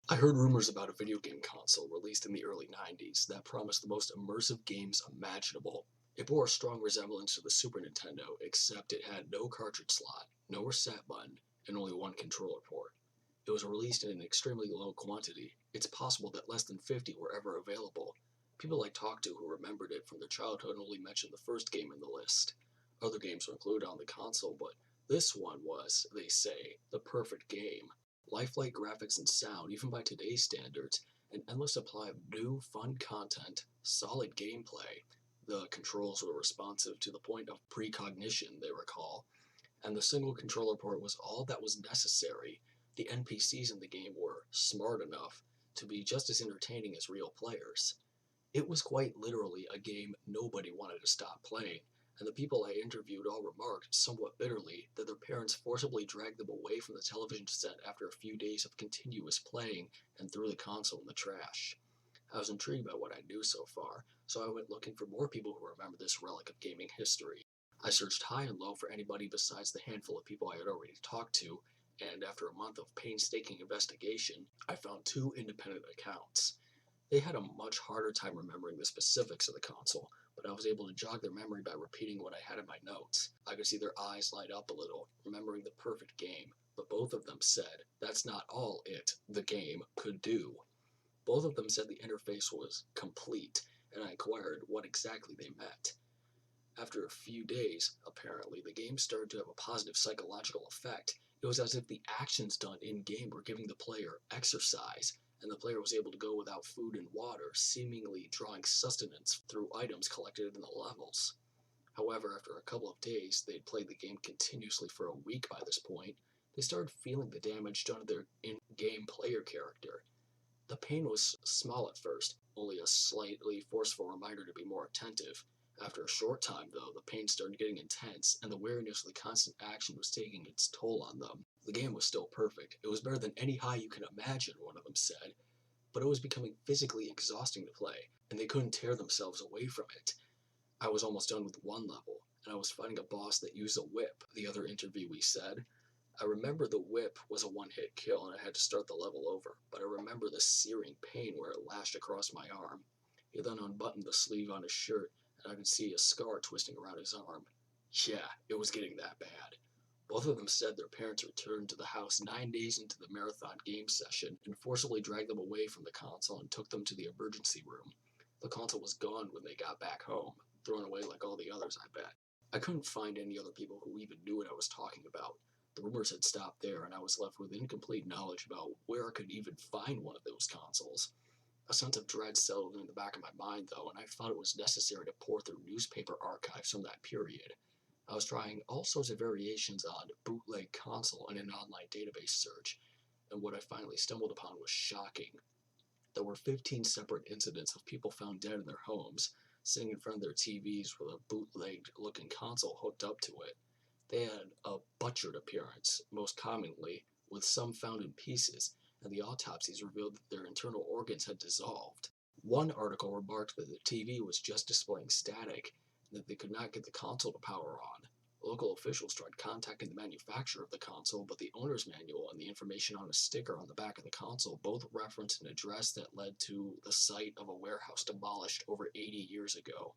I heard rumors about a video game console released in the early 90s that promised the most immersive games imaginable. It bore a strong resemblance to the Super Nintendo, except it had no cartridge slot, no reset button, and only one controller port. It was released in an extremely low quantity. It's possible that less than 50 were ever available. People I talked to who remembered it from their childhood only mentioned the first game in the list. Other games were included on the console, but this one was, they say, the perfect game. Lifelike graphics and sound, even by today's standards, an endless supply of new, fun content, solid gameplay. The controls were responsive to the point of precognition, they recall, and the single controller port was all that was necessary. The NPCs in the game were smart enough to be just as entertaining as real players. It was quite literally a game nobody wanted to stop playing, and the people I interviewed all remarked, somewhat bitterly, that their parents forcibly dragged them away from the television set after a few days of continuous playing and threw the console in the trash. I was intrigued by what I knew so far, so I went looking for more people who remember this relic of gaming history. I searched high and low for anybody besides the handful of people I had already talked to, and after a month of painstaking investigation, I found two independent accounts. They had a much harder time remembering the specifics of the console, but I was able to jog their memory by repeating what I had in my notes. I could see their eyes light up a little, remembering the perfect game, but both of them said that's not all the game, could do. Both of them said the interface was complete, and I inquired what exactly they meant. After a few days, apparently, the game started to have a positive psychological effect. It was as if the actions done in game were giving the player exercise, and the player was able to go without food and water, seemingly drawing sustenance through items collected in the levels. However, after a couple of days, they'd played the game continuously for a week by this point, they started feeling the damage done to their in-game player character. The pain was small at first, only a slightly forceful reminder to be more attentive. After a short time, though, the pain started getting intense, and the weariness of the constant action was taking its toll on them. The game was still perfect. It was better than any high you can imagine, one of them said, but it was becoming physically exhausting to play, and they couldn't tear themselves away from it. I was almost done with one level, and I was fighting a boss that used a whip, the other interviewee said. I remember the whip was a one-hit kill and I had to start the level over, but I remember the searing pain where it lashed across my arm. He then unbuttoned the sleeve on his shirt, and I could see a scar twisting around his arm. Yeah, it was getting that bad. Both of them said their parents returned to the house 9 days into the marathon game session and forcibly dragged them away from the console and took them to the emergency room. The console was gone when they got back home, thrown away like all the others, I bet. I couldn't find any other people who even knew what I was talking about. The rumors had stopped there, and I was left with incomplete knowledge about where I could even find one of those consoles. A sense of dread settled in the back of my mind, though, and I thought it was necessary to pore through newspaper archives from that period. I was trying all sorts of variations on bootleg console in an online database search, and what I finally stumbled upon was shocking. There were 15 separate incidents of people found dead in their homes, sitting in front of their TVs with a bootleg-looking console hooked up to it. They had a butchered appearance, most commonly, with some found in pieces, and the autopsies revealed that their internal organs had dissolved. One article remarked that the TV was just displaying static, and that they could not get the console to power on. Local officials tried contacting the manufacturer of the console, but the owner's manual and the information on a sticker on the back of the console both referenced an address that led to the site of a warehouse demolished over 80 years ago.